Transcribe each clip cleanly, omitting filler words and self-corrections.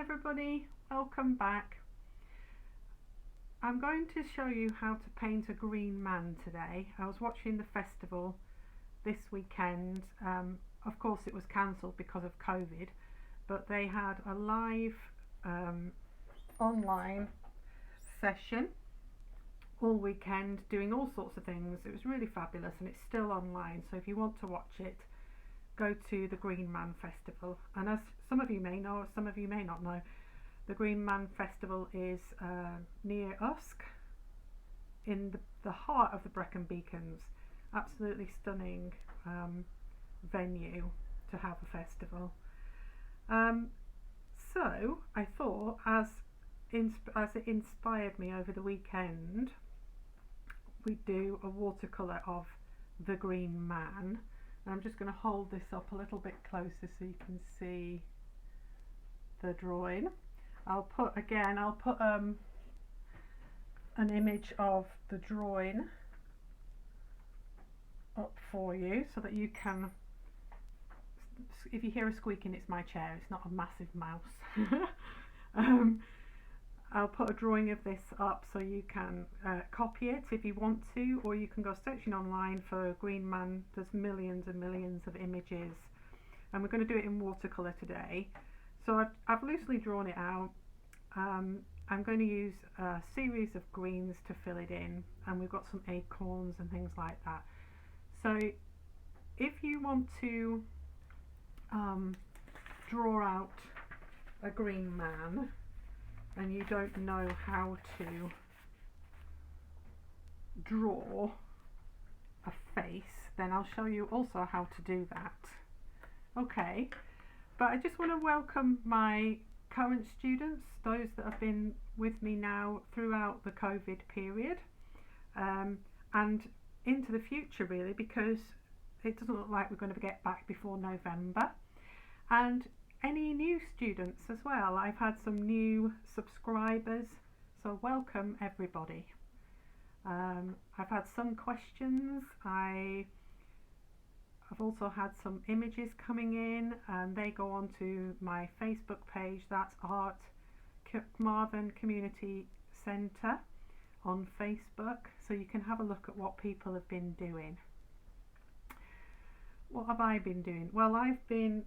everybody, welcome back. I'm going to show you how to paint a green man today. I was watching the festival this weekend. Of course it was cancelled because of COVID, but they had a live online session all weekend doing all sorts of things. It was really fabulous and it's still online, so if you want to watch it, go to the Green Man Festival. And as some of you may know, some of you may not know, the Green Man Festival is near Usk in the heart of the Brecon Beacons. Absolutely stunning venue to have a festival. So I thought, as it inspired me over the weekend, we'd do a watercolour of the Green Man. And I'm just going to hold this up a little bit closer so you can see the drawing. I'll put an image of the drawing up for you so that you can, if you hear a squeaking, it's my chair, it's not a massive mouse. I'll put a drawing of this up so you can copy it if you want to, or you can go searching online for Green Man. There's millions and millions of images, and we're going to do it in watercolour today. So I've loosely drawn it out. I'm going to use a series of greens to fill it in, and we've got some acorns and things like that. So if you want to draw out a green man and you don't know how to draw a face, then I'll show you also how to do that. Okay, but I just want to welcome my current students, those that have been with me now throughout the COVID period, and into the future really, because it doesn't look like we're going to get back before November. And any new students as well. I've had some new subscribers, so welcome everybody. I've had some questions. I've also had some images coming in, and they go on to my Facebook page. That's Carmarthen Community Centre on Facebook, so you can have a look at what people have been doing. What have I been doing? Well, I've been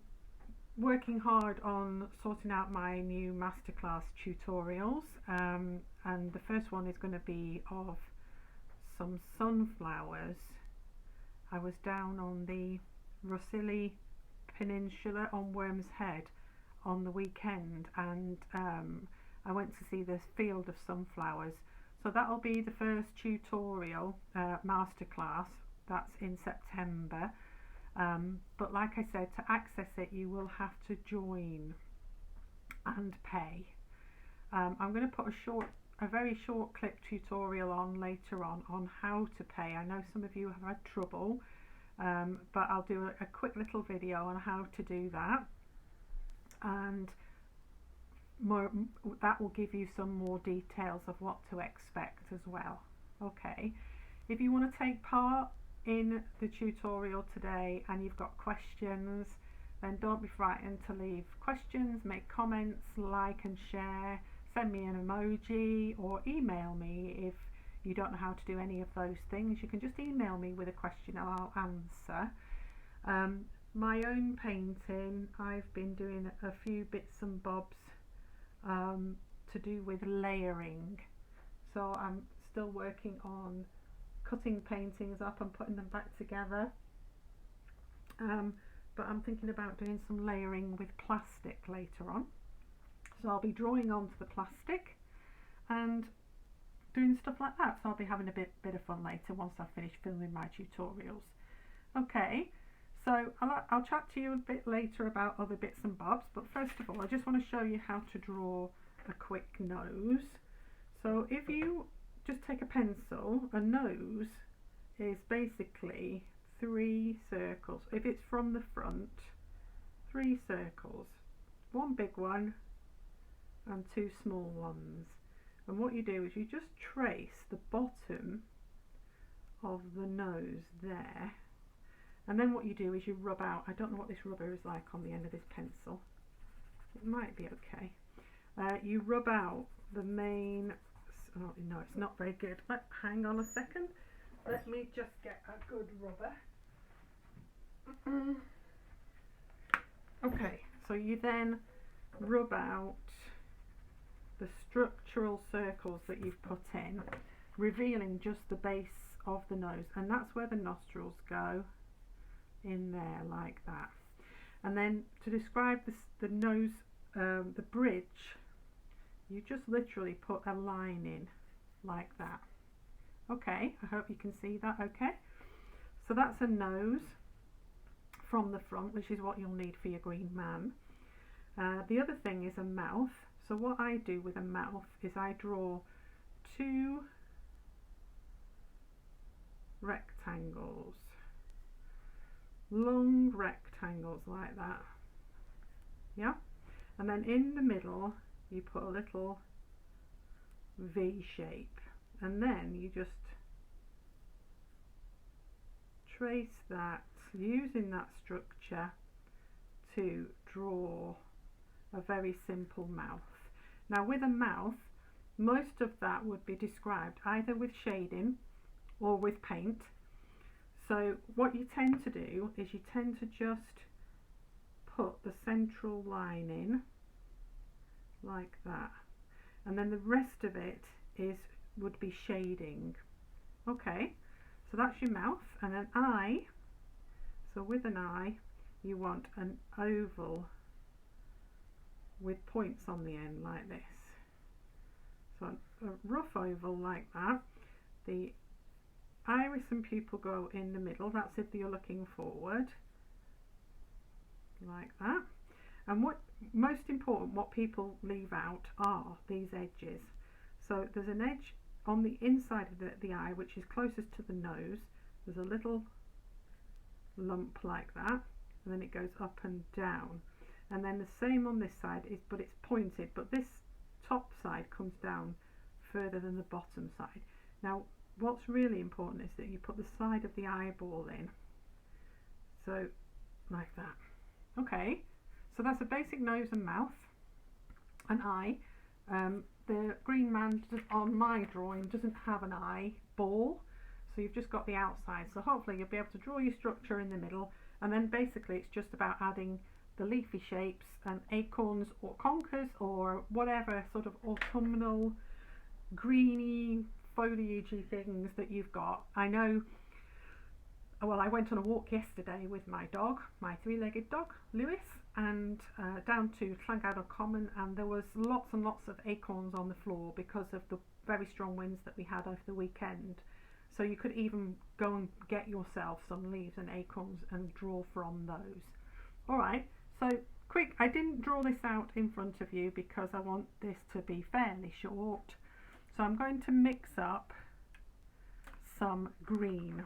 working hard on sorting out my new masterclass tutorials, and the first one is going to be of some sunflowers. I was down on the Rosilly Peninsula on Worm's Head on the weekend, and I went to see this field of sunflowers. So that'll be the first tutorial masterclass. That's in September. But like I said, to access it you will have to join and pay. I'm going to put a very short clip tutorial on later on how to pay. I know some of you have had trouble, but I'll do a quick little video on how to do that, and that will give you some more details of what to expect as well. Okay, if you want to take part in the tutorial today and you've got questions, then don't be frightened to leave questions, make comments, like and share, send me an emoji, or email me. If you don't know how to do any of those things, you can just email me with a question and I'll answer. My own painting, I've been doing a few bits and bobs to do with layering, so I'm still working on cutting paintings up and putting them back together, but I'm thinking about doing some layering with plastic later on. So I'll be drawing onto the plastic and doing stuff like that, so I'll be having a bit of fun later once I've finished filming my tutorials. Okay, so I'll chat to you a bit later about other bits and bobs, but first of all I just want to show you how to draw a quick nose. So if you just take a pencil, a nose is basically 3 circles. If it's from the front, 3 circles, one big one and 2 small ones. And what you do is you just trace the bottom of the nose there, and then what you do is you rub out. I don't know what this rubber is like on the end of this pencil. It might be okay. you rub out the main, oh no, it's not very good. Hang on a second, let me just get a good rubber. Okay, so you then rub out the structural circles that you've put in, revealing just the base of the nose, and that's where the nostrils go, in there like that. And then to describe the nose, the bridge, you just literally put a line in like that. Okay, I hope you can see that. Okay, so that's a nose from the front, which is what you'll need for your green man. The other thing is a mouth. So what I do with a mouth is I draw 2 rectangles, long rectangles like that, yeah, and then in the middle you put a little V shape, and then you just trace that using that structure to draw a very simple mouth. Now with a mouth, most of that would be described either with shading or with paint. So what you tend to do is you tend to just put the central line in like that, and then the rest of it would be shading. Okay, so that's your mouth. And an eye, so with an eye you want an oval with points on the end like this. So a rough oval like that. The iris and pupil go in the middle, that's if you're looking forward, like that. And what most important, what people leave out are these edges. So there's an edge on the inside of the eye which is closest to the nose. There's a little lump like that, and then it goes up and down. And then the same on this side, but it's pointed, but this top side comes down further than the bottom side. Now what's really important is that you put the side of the eyeball in, so like that. Okay, so that's a basic nose and mouth. An eye, the green man on my drawing doesn't have an eyeball, so you've just got the outside. So hopefully you'll be able to draw your structure in the middle, and then basically it's just about adding the leafy shapes and acorns or conkers or whatever sort of autumnal greeny foliagey things that you've got. I know, well, I went on a walk yesterday with my dog, my 3-legged dog Lewis, and down to Llangawd Common, and there was lots and lots of acorns on the floor because of the very strong winds that we had over the weekend. So you could even go and get yourself some leaves and acorns and draw from those. Alright, so quick, I didn't draw this out in front of you because I want this to be fairly short. So I'm going to mix up some green.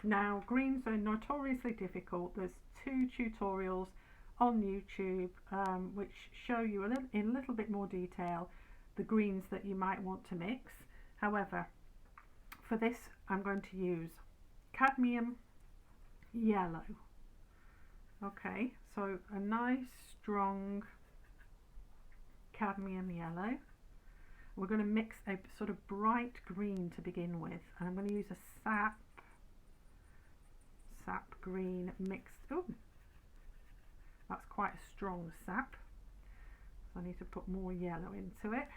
Now greens are notoriously difficult. There's 2 tutorials on YouTube which show you in a little bit more detail the greens that you might want to mix. However, for this I'm going to use cadmium yellow. Okay, so a nice strong cadmium yellow. We're going to mix a sort of bright green to begin with, and I'm going to use a sap green mixed. Oh, that's quite a strong sap, so I need to put more yellow into it.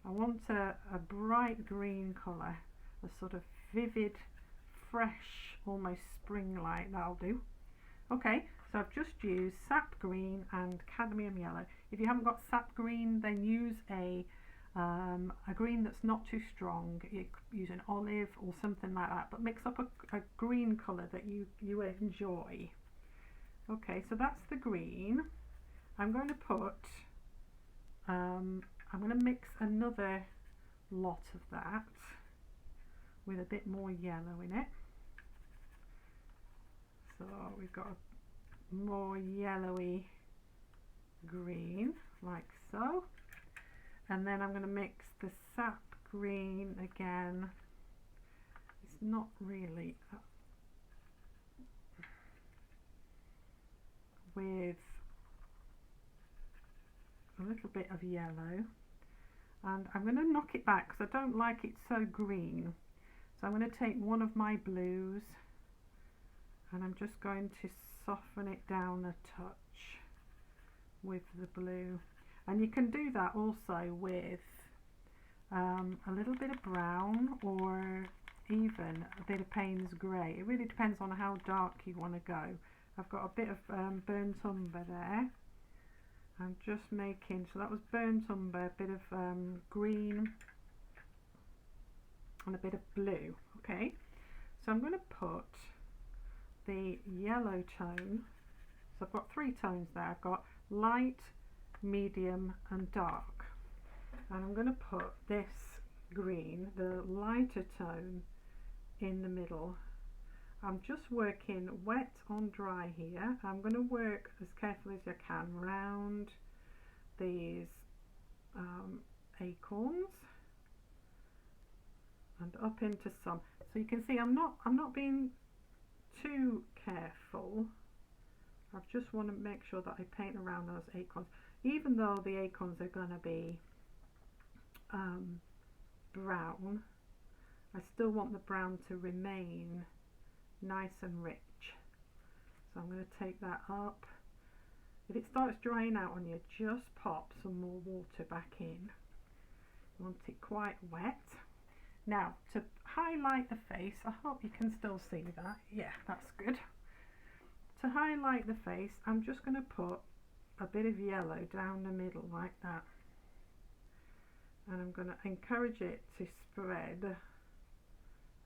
I want a bright green colour, a sort of vivid, fresh, almost spring-like. That'll do. Okay, so I've just used sap green and cadmium yellow. If you haven't got sap green, then use a green that's not too strong. You could use an olive or something like that, but mix up a green colour that you enjoy. Okay, so that's the green. I'm going to put, I'm going to mix another lot of that with a bit more yellow in it. So we've got a more yellowy green, like so. And then I'm going to mix the sap green again. It's not really with a little bit of yellow, and I'm going to knock it back because I don't like it so green. So I'm going to take one of my blues and I'm just going to soften it down a touch with the blue. And you can do that also with a little bit of brown or even a bit of Payne's grey. It really depends on how dark you want to go. I've got a bit of burnt umber there. I'm just making, so that was burnt umber, a bit of green and a bit of blue. Okay, so I'm going to put the yellow tone. So I've got three tones there. I've got light, medium and dark, and I'm going to put this green, the lighter tone, in the middle. I'm just working wet on dry here. I'm going to work as carefully as I can round these acorns and up into some. So you can see I'm not being too careful. I just want to make sure that I paint around those acorns, even though the acorns are going to be brown. I still want the brown to remain nice and rich. So I'm going to take that up. If it starts drying out on you, just pop some more water back in. You want it quite wet. Now, to highlight the face, I hope you can still see that. Yeah, that's good. To highlight the face, I'm just going to put a bit of yellow down the middle like that. And I'm going to encourage it to spread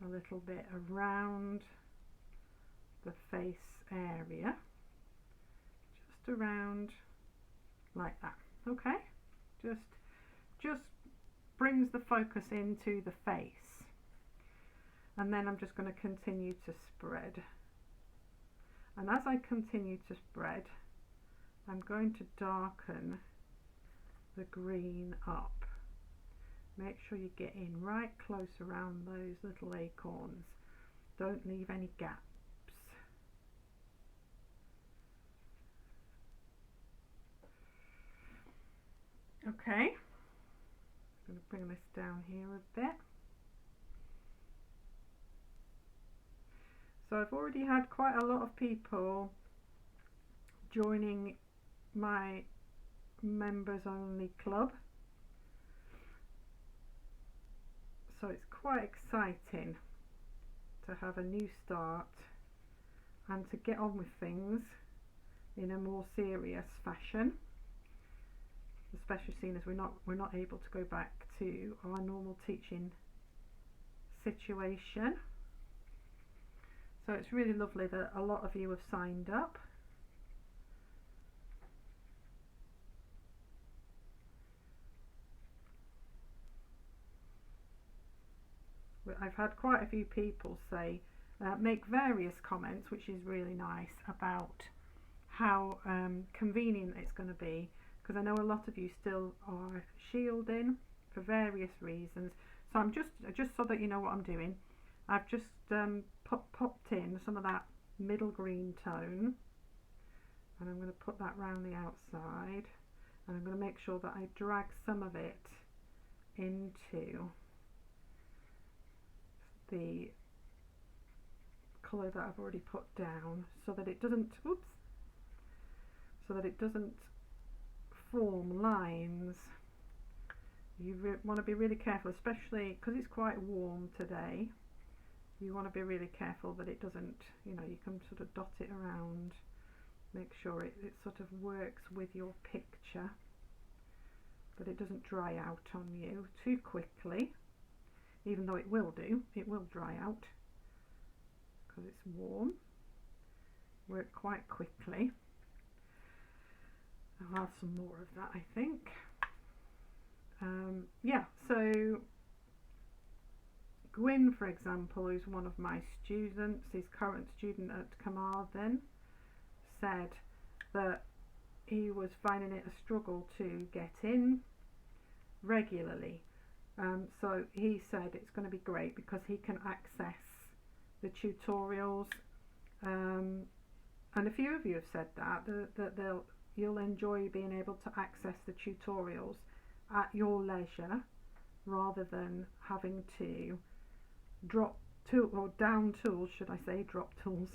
a little bit around the face area, just around like that. Okay, just brings the focus into the face, and then I'm just going to continue to spread, and as I continue to spread, I'm going to darken the green up. Make sure you get in right close around those little acorns. Don't leave any gaps. Okay, I'm going to bring this down here a bit. So I've already had quite a lot of people joining my members only club. So it's quite exciting to have a new start and to get on with things in a more serious fashion, especially seeing as we're not able to go back to our normal teaching situation. So it's really lovely that a lot of you have signed up. I've had quite a few people say, make various comments, which is really nice, about how convenient it's going to be, because I know a lot of you still are shielding for various reasons. So I'm just so that you know what I'm doing, I've just popped in some of that middle green tone, and I'm going to put that round the outside, and I'm going to make sure that I drag some of it into the colour that I've already put down, so that it doesn't form lines. You want to be really careful, especially because it's quite warm today. You want to be really careful that it doesn't, you can sort of dot it around, make sure it sort of works with your picture, but it doesn't dry out on you too quickly. Even though it will dry out because it's warm. Work quite quickly. I'll have some more of that, I think. Yeah, so Gwyn, for example, who's one of my students, his current student at Carmarthen, said that he was finding it a struggle to get in regularly. So he said it's going to be great because he can access the tutorials, and a few of you have said that they'll, you'll enjoy being able to access the tutorials at your leisure, rather than having to drop tool or down tools, should I say, drop tools,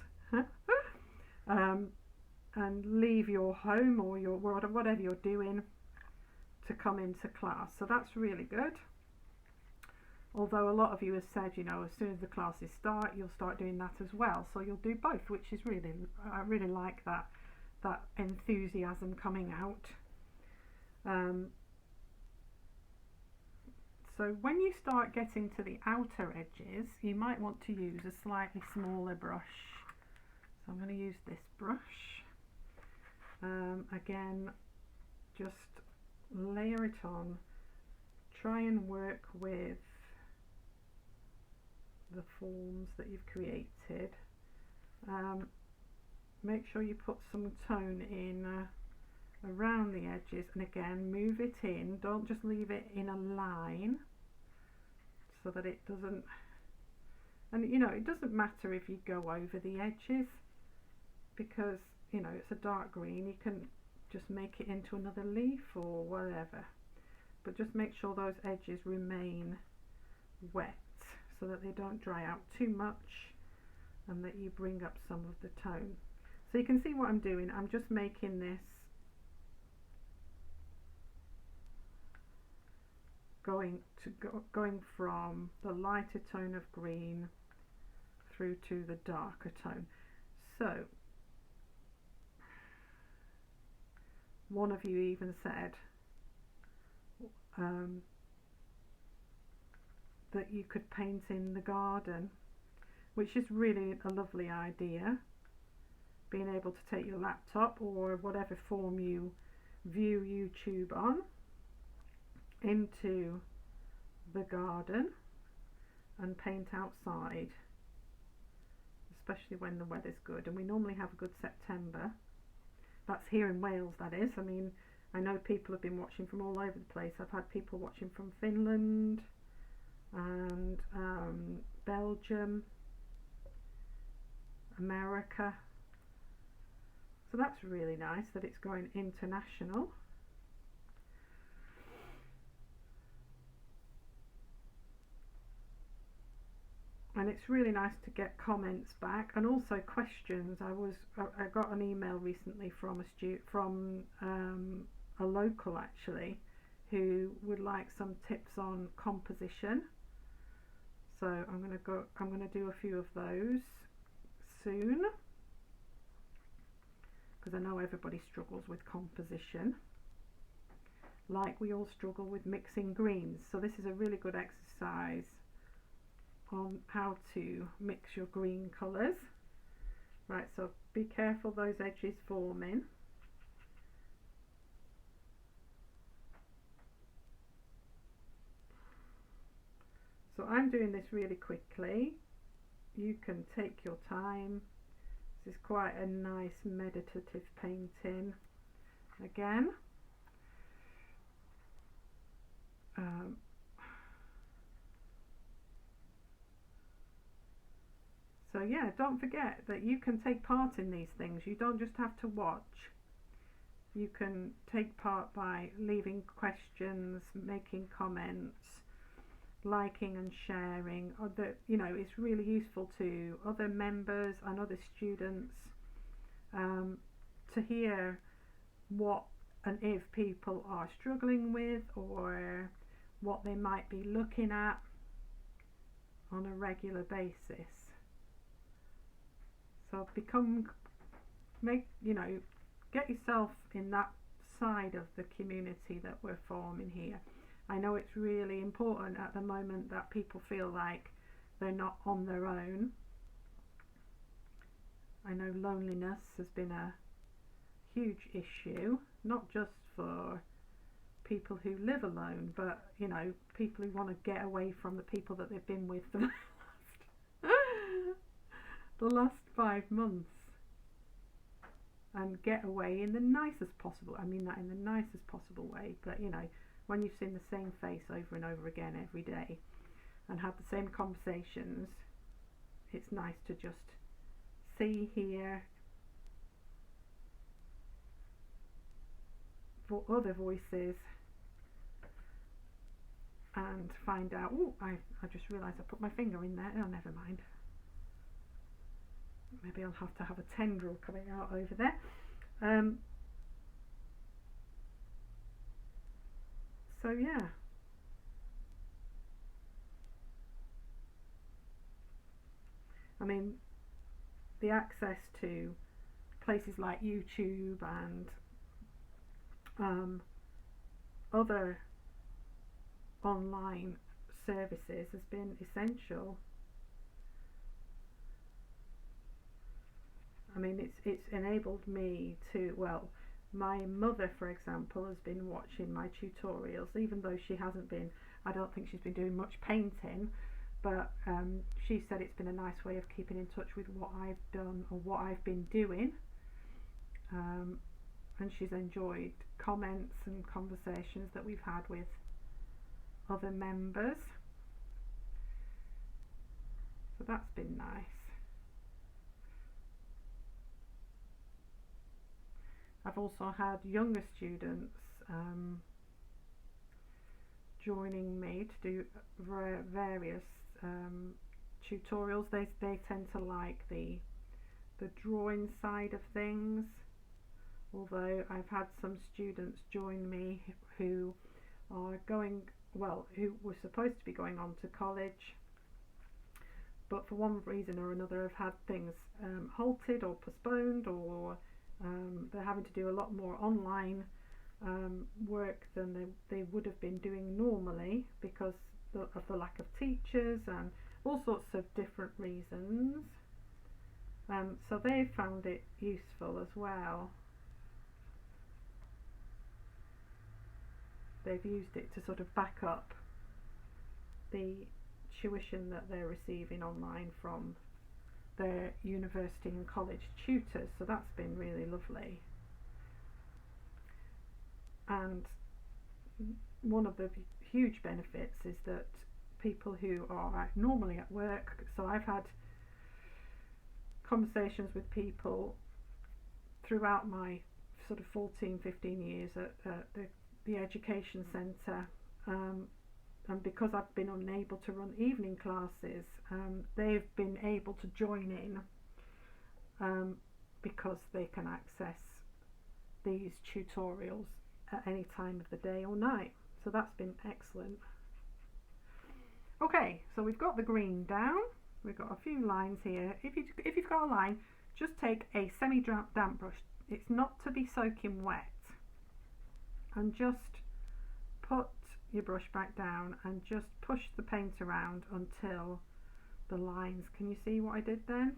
and leave your home or your whatever you're doing to come into class. So that's really good. Although a lot of you have said, you know, as soon as the classes start, you'll start doing that as well. So you'll do both, which is really, I really like that enthusiasm coming out. So when you start getting to the outer edges, you might want to use a slightly smaller brush. So I'm going to use this brush. Again, just layer it on. Try and work with the forms that you've created. Make sure you put some tone in around the edges, and again move it in. Don't just leave it in a line, so that it doesn't, and you know, it doesn't matter if you go over the edges, because you know it's a dark green, you can just make it into another leaf or whatever, but just make sure those edges remain wet so that they don't dry out too much, and that you bring up some of the tone. So you can see what I'm doing. I'm just making this going from the lighter tone of green through to the darker tone. So one of you even said that you could paint in the garden, which is really a lovely idea. Being able to take your laptop or whatever form you view YouTube on into the garden and paint outside, especially when the weather's good, and we normally have a good September. That's here in Wales, that is. I mean, I know people have been watching from all over the place. I've had people watching from Finland and Belgium, America. So that's really nice that it's going international. And it's really nice to get comments back, and also questions. I got an email recently from a local actually, who would like some tips on composition. So I'm going to do a few of those soon, because I know everybody struggles with composition, like we all struggle with mixing greens. So this is a really good exercise on how to mix your green colours. Right, so be careful those edges forming. So I'm doing this really quickly. You can take your time. This is quite a nice meditative painting. Again, so yeah, don't forget that you can take part in these things. You don't just have to watch. You can take part by leaving questions, making comments, liking and sharing. You know, it's really useful to other members and other students to hear what and if people are struggling with, or what they might be looking at on a regular basis. So get yourself in that side of the community that we're forming here. I know it's really important at the moment that people feel like they're not on their own. I know loneliness has been a huge issue, not just for people who live alone, but you know, people who want to get away from the people that they've been with for the last 5 months, and get away in the nicest possible, I mean that in the nicest possible way, but you know, when you've seen the same face over and over again every day and had the same conversations, it's nice to just see, hear, other voices and find out. Oh, I just realised I put my finger in there. Oh, never mind. Maybe I'll have to have a tendril coming out over there. So yeah. I mean, the access to places like YouTube and other online services has been essential. I mean, it's enabled me to, well, my mother, for example, has been watching my tutorials, even though she hasn't been, I don't think she's been doing much painting, but she said it's been a nice way of keeping in touch with what I've done or what I've been doing, and she's enjoyed comments and conversations that we've had with other members, so that's been nice. I've also had younger students joining me to do various tutorials. They tend to like the drawing side of things, although I've had some students join me who are going, well, who were supposed to be going on to college, but for one reason or another have had things halted or postponed, or they're having to do a lot more online work than they would have been doing normally because of the lack of teachers and all sorts of different reasons. So they found it useful as well. They've used it to sort of back up the tuition that they're receiving online from their university and college tutors, so that's been really lovely. And one of the huge benefits is that people who are normally at work, so I've had conversations with people throughout my sort of 14-15 years at the education centre, and because I've been unable to run evening classes, they've been able to join in because they can access these tutorials at any time of the day or night. So that's been excellent. Okay, so we've got the green down. We've got a few lines here. If you've got a line, just take a semi-damp brush. It's not to be soaking wet. And just put your brush back down and just push the paint around until the lines, can you see what I did then?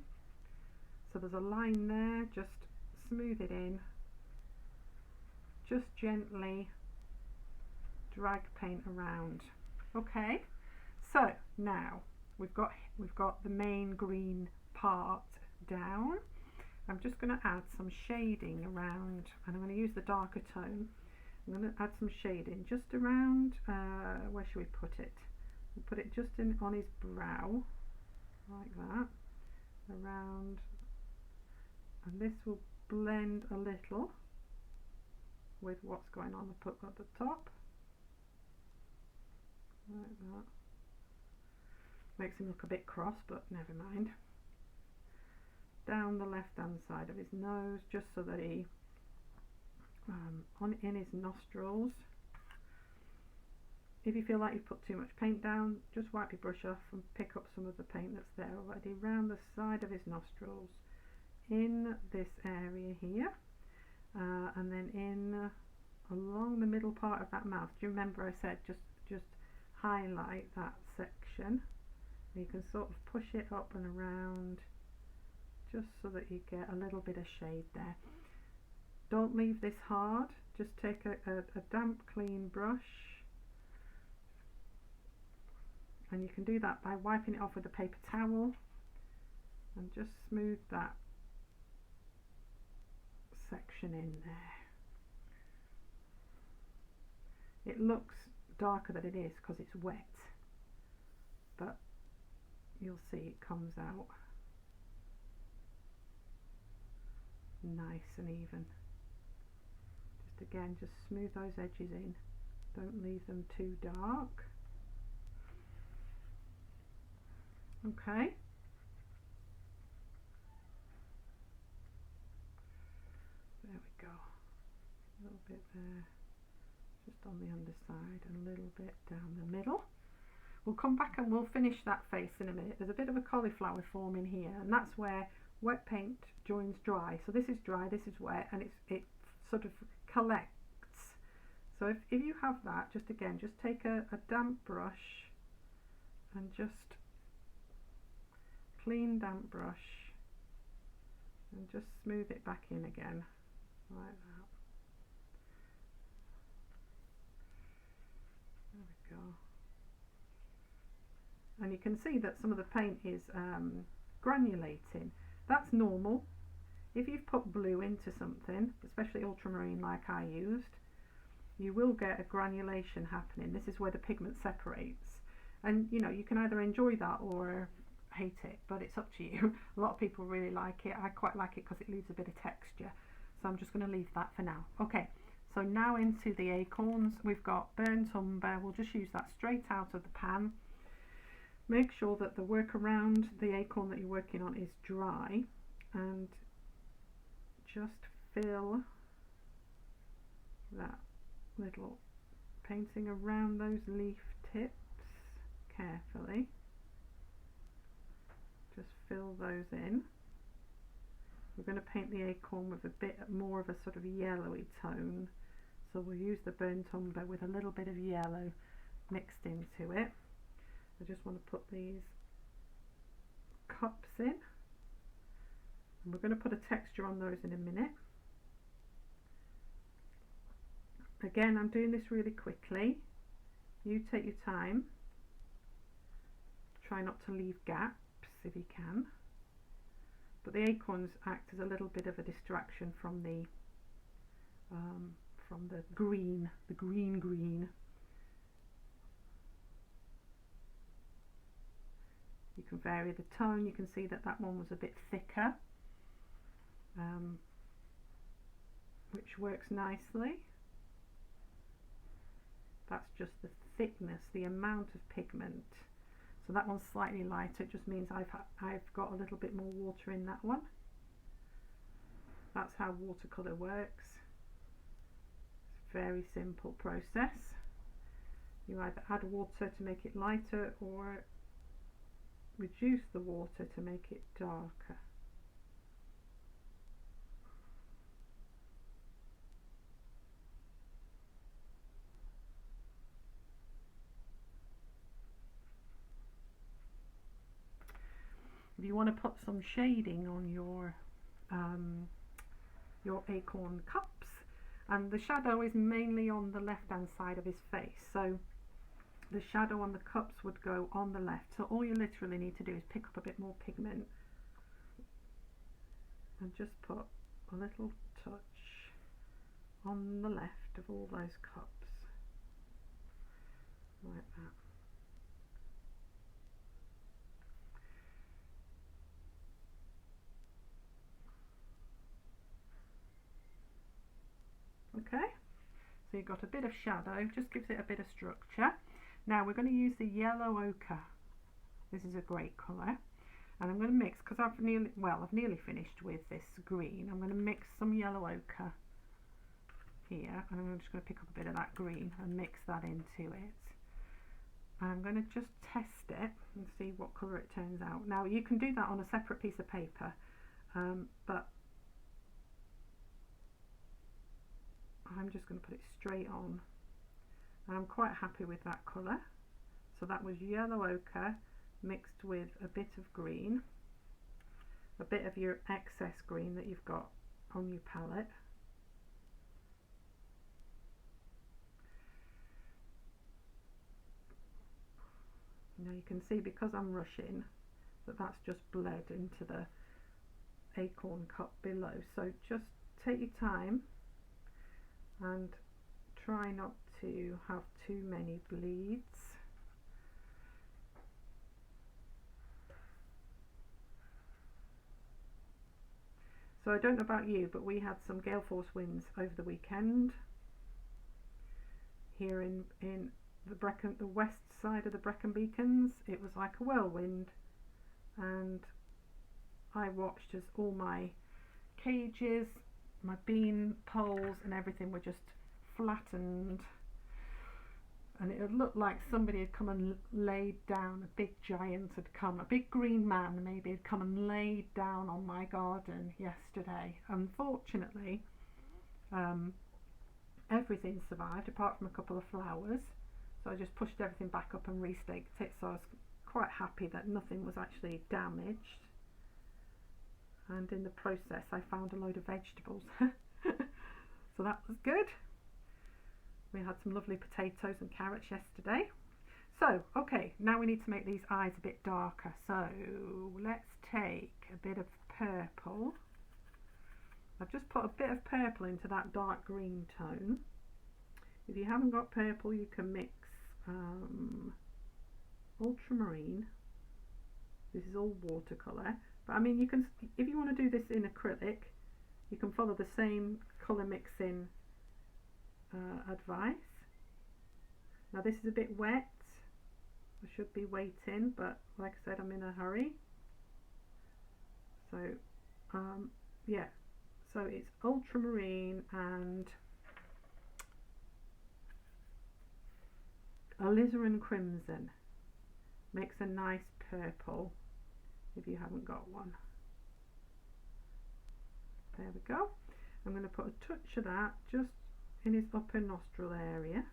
So there's a line there, just smooth it in, just gently drag paint around. Okay, so now we've got the main green part down. I'm just going to add some shading around, and I'm going to use the darker tone. I'm going to add some shading just around, where should we put it? We'll put it just in on his brow, like that, around, and this will blend a little with what's going on at the top, like that. Makes him look a bit cross, but never mind. Down the left hand side of his nose, just so that he in his nostrils. If you feel like you've put too much paint down, just wipe your brush off and pick up some of the paint that's there already round the side of his nostrils, in this area here, and then in along the middle part of that mouth. Do you remember I said just highlight that section? You can sort of push it up and around just so that you get a little bit of shade there. Don't leave this hard, just take a damp clean brush, and you can do that by wiping it off with a paper towel and just smooth that section in there. It looks darker than it is because it's wet, but you'll see it comes out nice and even. Just again, just smooth those edges in, don't leave them too dark. Okay, there we go, a little bit there, just on the underside, and a little bit down the middle. We'll come back and we'll finish that face in a minute. There's a bit of a cauliflower forming here, and that's where wet paint joins dry. So this is dry, this is wet, and it sort of collects. So if you have that, just again, just take a damp brush and just clean damp brush and just smooth it back in again, like that. There we go. And you can see that some of the paint is granulating. That's normal. If you've put blue into something, especially ultramarine like I used, you will get a granulation happening. This is where the pigment separates, and you know, you can either enjoy that or hate it, but it's up to you. A lot of people really like it. I quite like it because it leaves a bit of texture, so I'm just going to leave that for now. Okay, so now into the acorns. We've got burnt umber. We'll just use that straight out of the pan. Make sure that the work around the acorn that you're working on is dry, and just fill that little painting around those leaf tips carefully. Just fill those in. We're going to paint the acorn with a bit more of a sort of yellowy tone, so we'll use the burnt umber with a little bit of yellow mixed into it. I just want to put these cups in, and we're going to put a texture on those in a minute. Again, I'm doing this really quickly. You take your time. Try not to leave gaps if you can. But the acorns act as a little bit of a distraction from the green. You can vary the tone. You can see that that one was a bit thicker, which works nicely. That's just the thickness, the amount of pigment. So that one's slightly lighter. It just means I've got a little bit more water in that one. That's how watercolour works. It's a very simple process. You either add water to make it lighter or reduce the water to make it darker. If you want to put some shading on your acorn cups, and the shadow is mainly on the left hand side of his face, so the shadow on the cups would go on the left. So all you literally need to do is pick up a bit more pigment and just put a little touch on the left of all those cups, like that. Okay, so you've got a bit of shadow, just gives it a bit of structure. Now we're going to use the yellow ochre. This is a great colour, and I'm going to mix, because I've nearly finished with this green. I'm going to mix some yellow ochre here, and I'm just going to pick up a bit of that green and mix that into it. And I'm going to just test it and see what colour it turns out. Now you can do that on a separate piece of paper, but I'm just going to put it straight on. And I'm quite happy with that colour. So that was yellow ochre mixed with a bit of green, a bit of your excess green that you've got on your palette. Now you can see, because I'm rushing, that that's just bled into the acorn cup below. So just take your time and try not to have too many bleeds. So I don't know about you, but we had some gale force winds over the weekend, here in the west side of the Brecon Beacons. It was like a whirlwind, and I watched as all my cages, my bean poles and everything were just flattened, and it looked like somebody had come and laid down, a big giant had come, a big green man maybe had come and laid down on my garden yesterday. Unfortunately, everything survived apart from a couple of flowers, so I just pushed everything back up and restaked it, so I was quite happy that nothing was actually damaged. And in the process I found a load of vegetables so that was good. We had some lovely potatoes and carrots yesterday. So okay, now we need to make these eyes a bit darker, so let's take a bit of purple. I've just put a bit of purple into that dark green tone. If you haven't got purple, you can mix ultramarine. This is all watercolour, but I mean, you can, if you want to do this in acrylic, you can follow the same colour mixing advice. Now this is a bit wet, I should be waiting, but like I said, I'm in a hurry. So yeah, so it's ultramarine and alizarin crimson. Makes a nice purple if you haven't got one. There we go. I'm going to put a touch of that just in his upper nostril area.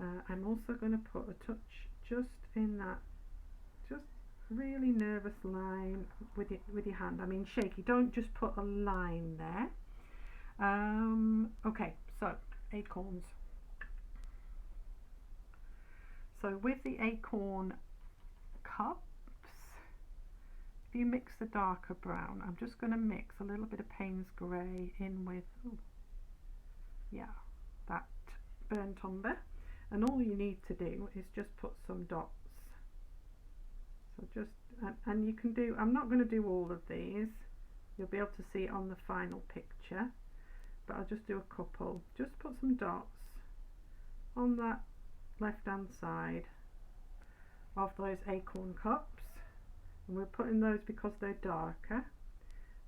I'm also going to put a touch just in that, just really nervous line with your hand. I mean shaky, don't just put a line there. Okay, so acorns. So with the acorn cups, if you mix the darker brown, I'm just going to mix a little bit of Payne's grey in with, yeah, that burnt umber, and all you need to do is just put some dots. So just, and you can do, I'm not going to do all of these, you'll be able to see it on the final picture, but I'll just do a couple. Just put some dots on that left hand side of those acorn cups, and we're putting those because they're darker.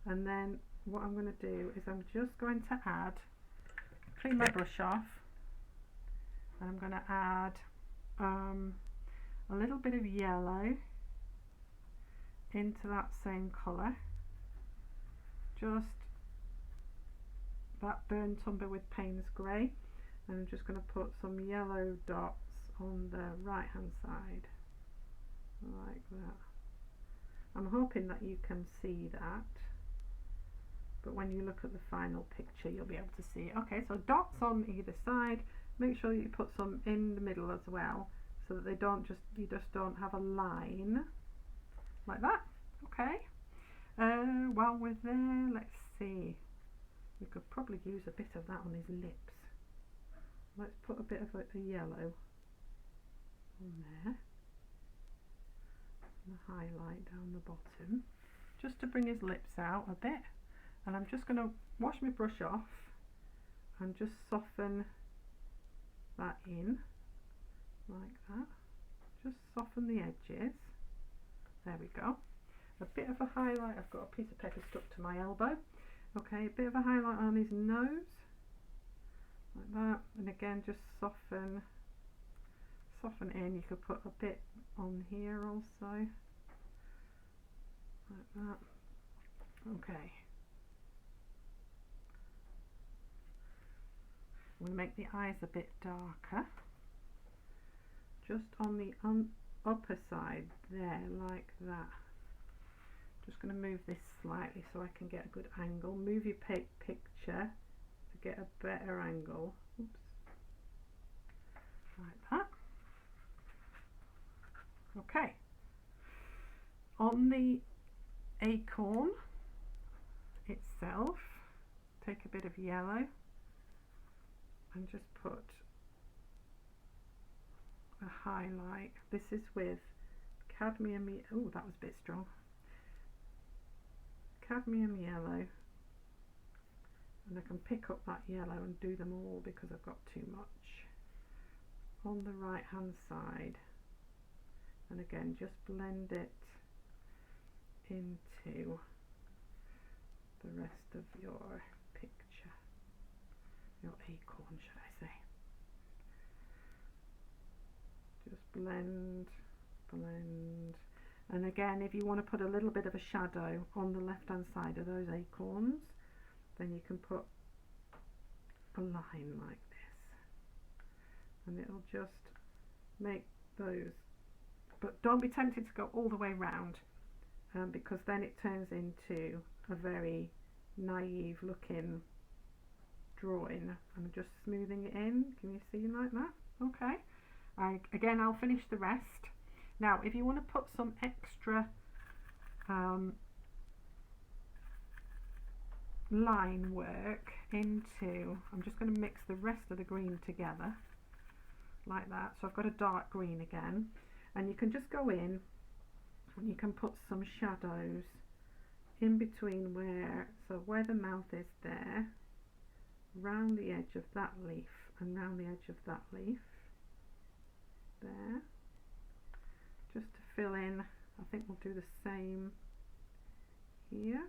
And then what I'm going to do is I'm just going to add, clean my brush off, and I'm going to add a little bit of yellow into that same colour, just that burnt umber with Payne's grey, and I'm just going to put some yellow dots on the right hand side like that. I'm hoping that you can see that, but when you look at the final picture you'll be able to see it. Okay, so dots on either side. Make sure you put some in the middle as well, so that they don't just, you just don't have a line like that. Okay, while we're there, let's see, we could probably use a bit of that on his lips. Let's put a bit of a yellow on there, and a highlight down the bottom, just to bring his lips out a bit. And I'm just going to wash my brush off and just soften that in like that. Just soften the edges. There we go. A bit of a highlight. I've got a piece of paper stuck to my elbow. Okay, a bit of a highlight on his nose like that, and again just soften in. You could put a bit on here also like that. Okay, I'm going to make the eyes a bit darker just on the upper side there like that. Just going to move this slightly so I can get a good angle. Move your picture to get a better angle. Oops. Like that. Okay. On the acorn itself, take a bit of yellow and just put a highlight. This is with cadmium. Oh, that was a bit strong. Cadmium yellow, and I can pick up that yellow and do them all because I've got too much. on the right hand side, and again just blend it into the rest of your picture, your acorn should I say. Just blend, blend, and again if you want to put a little bit of a shadow on the left hand side of those acorns, then you can put a line like this and it'll just make those, but don't be tempted to go all the way round, because then it turns into a very naive looking drawing. I'm just smoothing it in, can you see like that? Okay, again I'll finish the rest. Now if you want to put some extra line work into, I'm just going to mix the rest of the green together like that. So I've got a dark green again, and you can just go in and you can put some shadows in between where the mouth is there, round the edge of that leaf and round the edge of that leaf there, just to fill in. I think we'll do the same here.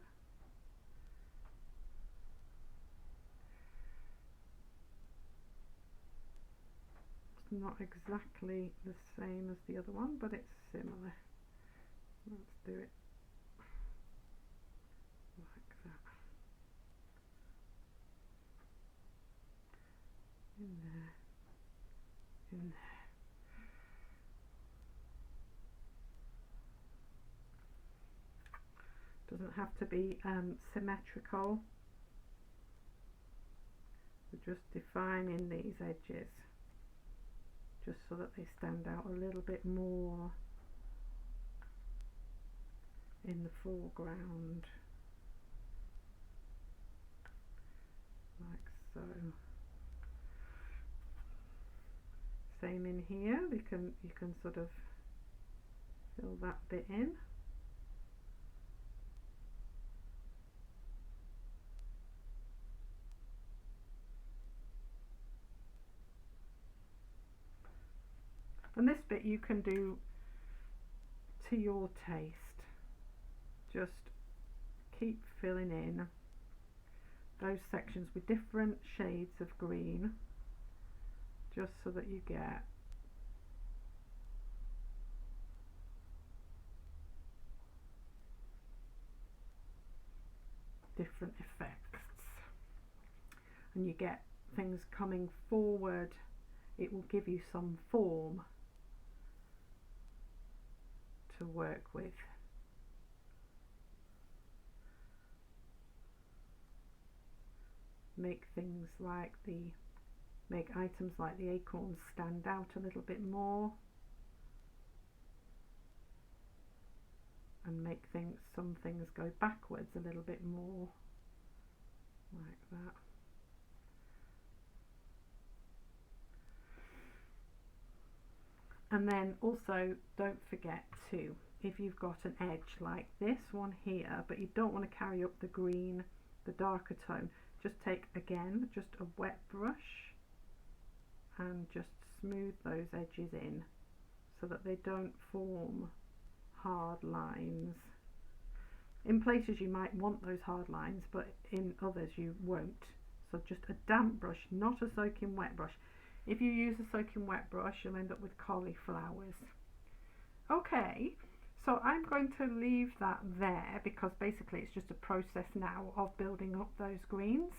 It's not exactly the same as the other one, but it's similar. Let's do it like that. In there, in there. Doesn't have to be symmetrical. We're just defining these edges just so that they stand out a little bit more in the foreground, like so. Same in here, you can sort of fill that bit in. And this bit you can do to your taste. Just keep filling in those sections with different shades of green, just so that you get different effects, and you get things coming forward. It will give you some form to work with. Make items like the acorns stand out a little bit more, and make some things go backwards a little bit more, like that. And then also don't forget to, if you've got an edge like this one here, but you don't want to carry up the green, the darker tone, just take again just a wet brush and just smooth those edges in so that they don't form hard lines. In places you might want those hard lines, but in others you won't. So just a damp brush, not a soaking wet brush. If you use a soaking wet brush, you'll end up with cauliflowers. Okay, so I'm going to leave that there because basically it's just a process now of building up those greens.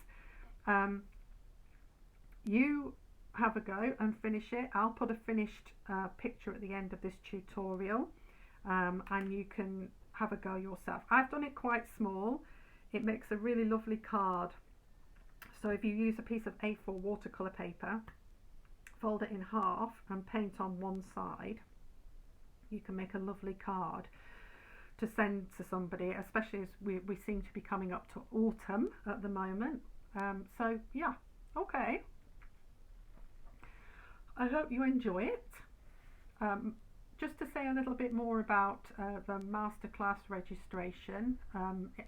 You have a go and finish it. I'll put a finished picture at the end of this tutorial, and you can have a go yourself. I've done it quite small. It makes a really lovely card. So if you use a piece of A4 watercolour paper, fold it in half and paint on one side, you can make a lovely card to send to somebody, especially as we seem to be coming up to autumn at the moment. So yeah, okay, I hope you enjoy it. Just to say a little bit more about the masterclass registration,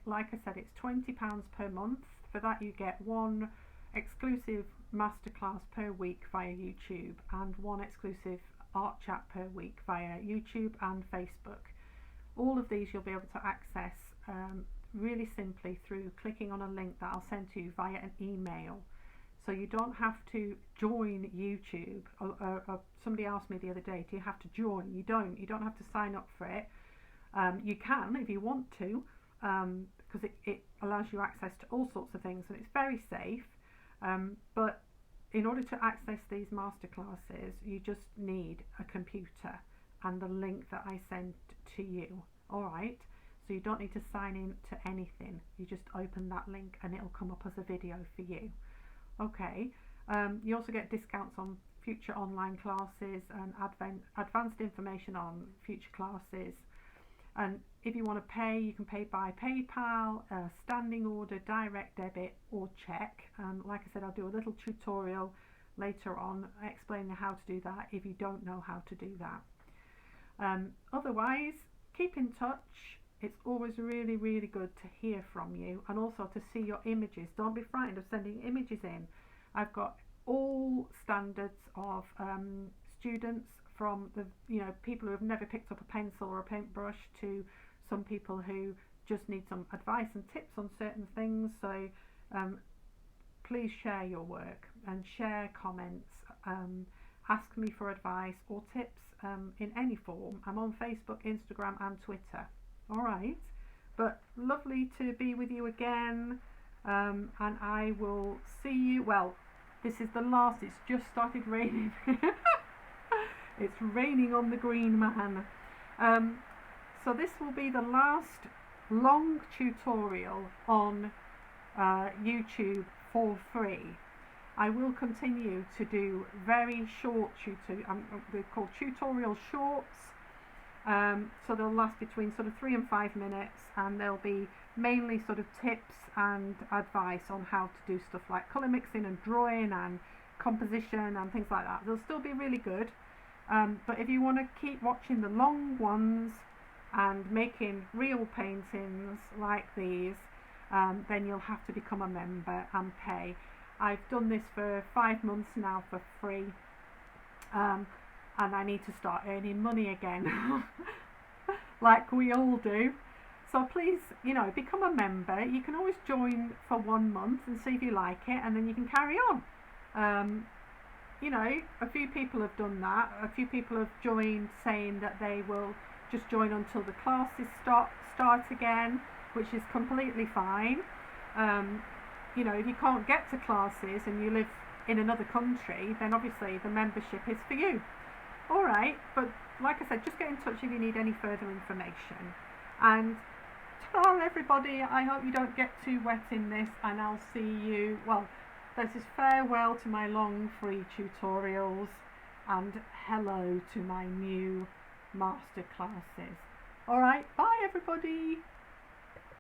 like I said, it's £20 per month. For that you get one exclusive masterclass per week via YouTube and one exclusive art chat per week via YouTube and Facebook. All of these you'll be able to access really simply through clicking on a link that I'll send to you via an email. So you don't have to join YouTube. Somebody asked me the other day, do you have to join? You don't have to sign up for it. You can if you want to, because it allows you access to all sorts of things and it's very safe. But in order to access these masterclasses, you just need a computer and the link that I sent to you. Alright, so you don't need to sign in to anything. You just open that link and it'll come up as a video for you. Okay, you also get discounts on future online classes and advanced information on future classes. And if you want to pay, you can pay by PayPal, standing order, direct debit or cheque. And like I said, I'll do a little tutorial later on explaining how to do that if you don't know how to do that. Otherwise, keep in touch. It's always really, really good to hear from you and also to see your images. Don't be frightened of sending images in. I've got all standards of students, from the people who have never picked up a pencil or a paintbrush to some people who just need some advice and tips on certain things. So please share your work and share comments. Ask me for advice or tips in any form. I'm on Facebook, Instagram and Twitter. Alright, but lovely to be with you again, and I will see you. Well, this is the last, it's just started raining. It's raining on the green man. So this will be the last long tutorial on YouTube for free. I will continue to do very short they're called tutorial shorts. So they'll last between sort of 3 and 5 minutes, and they'll be mainly sort of tips and advice on how to do stuff like colour mixing and drawing and composition and things like that. They'll still be really good. But if you want to keep watching the long ones and making real paintings like these, then you'll have to become a member and pay. I've done this for 5 months now for free, and I need to start earning money again, like we all do. So please, become a member. You can always join for 1 month and see if you like it, and then you can carry on. A few people have done that. A few people have joined saying that they will just join until the classes start again, which is completely fine. If you can't get to classes and you live in another country, then obviously the membership is for you. Alright, but like I said, just get in touch if you need any further information. And tell everybody, I hope you don't get too wet in this, and I'll see you, this is farewell to my long free tutorials and hello to my new master classes. Alright, bye everybody!